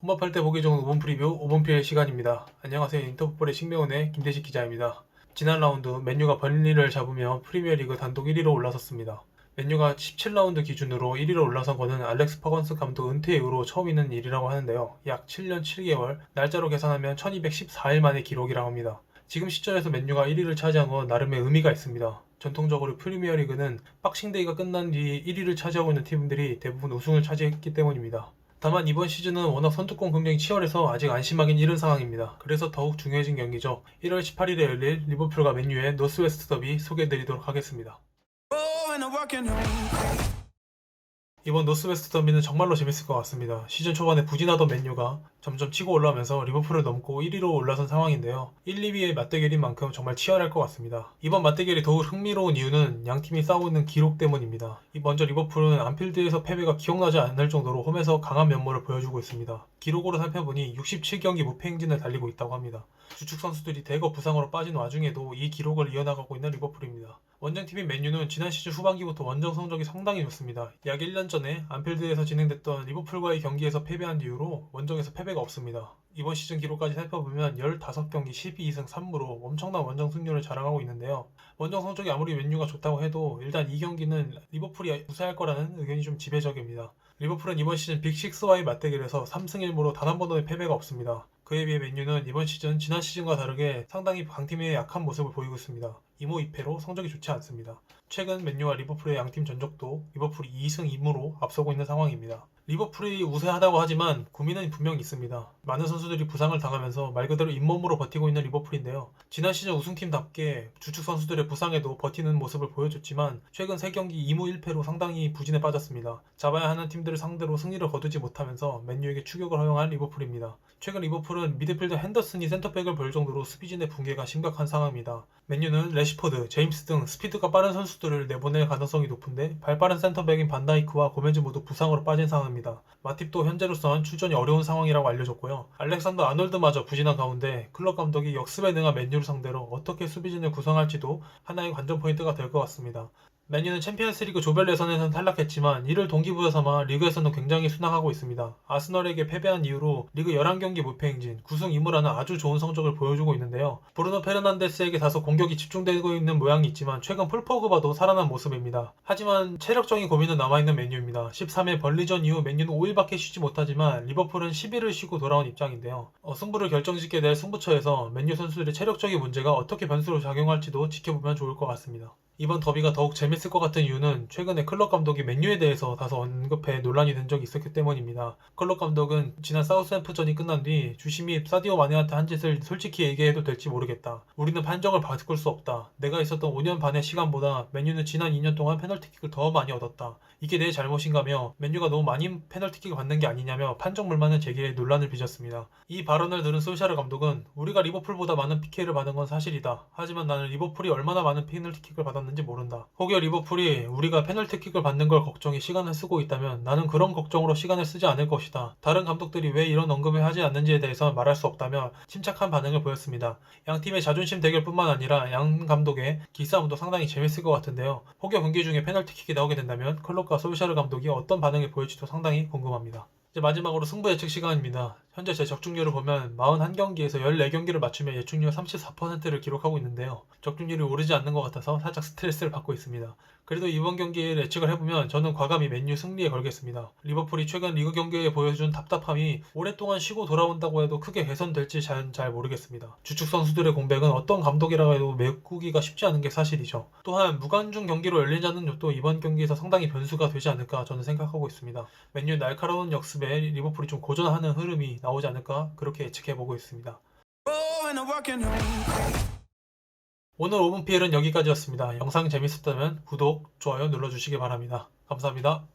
홈업할 때 보기 좋은 5분 프리뷰 5분 필 시간입니다. 안녕하세요. 인터풋볼의 식명은의 김대식 기자입니다. 지난 라운드 맨유가 번리를 잡으며 프리미어리그 단독 1위로 올라섰습니다. 맨유가 17라운드 기준으로 1위로 올라선 것은 알렉스 퍼건스 감독 은퇴 이후로 처음 있는 일이라고 하는데요. 약 7년 7개월, 날짜로 계산하면 1214일 만의 기록이라고 합니다. 지금 시점에서 맨유가 1위를 차지한 건 나름의 의미가 있습니다. 전통적으로 프리미어리그는 박싱데이가 끝난 뒤 1위를 차지하고 있는 팀들이 대부분 우승을 차지했기 때문입니다. 다만 이번 시즌은 워낙 선두권 경쟁이 치열해서 아직 안심하긴 이른 상황입니다. 그래서 더욱 중요해진 경기죠. 1월 18일에 열릴 리버풀과 맨유의 노스웨스트 더비 소개해드리도록 하겠습니다. 이번 노스웨스트 더비는 정말로 재밌을 것 같습니다. 시즌 초반에 부진하던 맨유가 점점 치고 올라오면서 리버풀을 넘고 1위로 올라선 상황인데요. 1, 2위의 맞대결인 만큼 정말 치열할 것 같습니다. 이번 맞대결이 더욱 흥미로운 이유는 양팀이 싸우고 있는 기록 때문입니다. 먼저 리버풀은 안필드에서 패배가 기억나지 않을 정도로 홈에서 강한 면모를 보여주고 있습니다. 기록으로 살펴보니 67경기 무패 행진을 달리고 있다고 합니다. 주축 선수들이 대거 부상으로 빠진 와중에도 이 기록을 이어나가고 있는 리버풀입니다. 원정팀인 맨유는 지난 시즌 후반기부터 원정 성적이 상당히 좋습니다. 약 1년 전에 안필드에서 진행됐던 리버풀과의 경기에서 패배한 뒤로 원정에서 패배가 없습니다. 이번 시즌 기록까지 살펴보면 15경기 12승 3무로 엄청난 원정 승률을 자랑하고 있는데요. 원정 성적이 아무리 맨유가 좋다고 해도 일단 이 경기는 리버풀이 우세할 거라는 의견이 좀 지배적입니다. 리버풀은 이번 시즌 빅6와의 맞대결에서 3승 1무로 단 한 번의 패배가 없습니다. 그에 비해 맨유는 이번 시즌 지난 시즌과 다르게 상당히 강팀의 약한 모습을 보이고 있습니다. 2무 2패로 성적이 좋지 않습니다. 최근 맨유와 리버풀의 양팀 전적도 리버풀이 2승 2무로 앞서고 있는 상황입니다. 리버풀이 우세하다고 하지만 고민은 분명히 있습니다. 많은 선수들이 부상을 당하면서 말 그대로 잇몸으로 버티고 있는 리버풀인데요. 지난 시즌 우승팀답게 주축 선수들의 부상에도 버티는 모습을 보여줬지만 최근 3경기 2무 1패로 상당히 부진에 빠졌습니다. 잡아야 하는 팀들을 상대로 승리를 거두지 못하면서 맨유에게 추격을 허용한 리버풀입니다. 최근 리버풀은 미드필더 핸더슨이 센터백을 볼 정도로 수비진의 붕괴가 심각한 상황입니다. 맨유는 레시포드, 제임스 등 스피드가 빠른 선수들을 내보낼 가능성이 높은데 발빠른 센터백인 반다이크와 고멘즈 모두 부상으로 빠진 상황입니다. 마팁도 현재로선 출전이 어려운 상황이라고 알려졌고요. 알렉산더 아놀드마저 부진한 가운데 클럽 감독이 역습에 능한 맨유를 상대로 어떻게 수비진을 구성할지도 하나의 관전 포인트가 될 것 같습니다. 맨유는 챔피언스리그 조별 예선에서는 탈락했지만 이를 동기부여 삼아 리그에서는 굉장히 순항하고 있습니다. 아스널에게 패배한 이후로 리그 11경기 무패 행진, 9승 2무라는 아주 좋은 성적을 보여주고 있는데요. 브루노 페르난데스에게 다소 공격이 집중되고 있는 모양이 있지만 최근 폴 포그바도 살아난 모습입니다. 하지만 체력적인 고민은 남아있는 맨유입니다. 13일 벌리전 이후 맨유는 5일밖에 쉬지 못하지만 리버풀은 10일을 쉬고 돌아온 입장인데요. 승부를 결정짓게 될 승부처에서 맨유 선수들의 체력적인 문제가 어떻게 변수로 작용할지도 지켜보면 좋을 것 같습니다. 이번 더비가 더욱 재밌을 것 같은 이유는 최근에 클럽 감독이 맨유에 대해서 다소 언급해 논란이 된 적이 있었기 때문입니다. 클럽 감독은 지난 사우스햄프전이 끝난 뒤 주심이 사디오 마네한테 한 짓을 솔직히 얘기해도 될지 모르겠다. 우리는 판정을 바꿀 수 없다. 내가 있었던 5년 반의 시간보다 맨유는 지난 2년 동안 페널티킥을 더 많이 얻었다. 이게 내 잘못인가며 맨유가 너무 많이 페널티킥을 받는 게 아니냐며 판정 불만을 제기해 논란을 빚었습니다. 이 발언을 들은 솔샤르 감독은 우리가 리버풀보다 많은 PK를 받은 건 사실이다. 하지만 나는 리버풀이 얼마나 많은 페널티킥을 받았는지 모른다. 혹여 리버풀이 우리가 페널티킥을 받는 걸 걱정해 시간을 쓰고 있다면 나는 그런 걱정으로 시간을 쓰지 않을 것이다. 다른 감독들이 왜 이런 언급을 하지 않는지에 대해서 말할 수 없다며 침착한 반응을 보였습니다. 양 팀의 자존심 대결뿐만 아니라 양 감독의 기싸움도 상당히 재밌을 것 같은데요. 혹여 경기 중에 페널티킥이 나오게 된다면 클럽과 솔샤르 감독이 어떤 반응을 보일지도 상당히 궁금합니다. 이제 마지막으로 승부 예측 시간입니다. 현재 제 적중률을 보면 41경기에서 14경기를 맞추며 예측률 34%를 기록하고 있는데요. 적중률이 오르지 않는 것 같아서 살짝 스트레스를 받고 있습니다. 그래도 이번 경기에 예측을 해보면 저는 과감히 맨유 승리에 걸겠습니다. 리버풀이 최근 리그 경기에 보여준 답답함이 오랫동안 쉬고 돌아온다고 해도 크게 개선될지 잘 모르겠습니다. 주축 선수들의 공백은 어떤 감독이라고 해도 메꾸기가 쉽지 않은 게 사실이죠. 또한 무관중 경기로 열리자는 또 이번 경기에서 상당히 변수가 되지 않을까 저는 생각하고 있습니다. 맨유의 날카로운 역습에 리버풀이 좀 고전하는 흐름이 나오지 않을까 그렇게 예측해보고 있습니다. 오늘 5분 PL은 여기까지였습니다. 영상 재밌었다면 구독, 좋아요 눌러주시기 바랍니다. 감사합니다.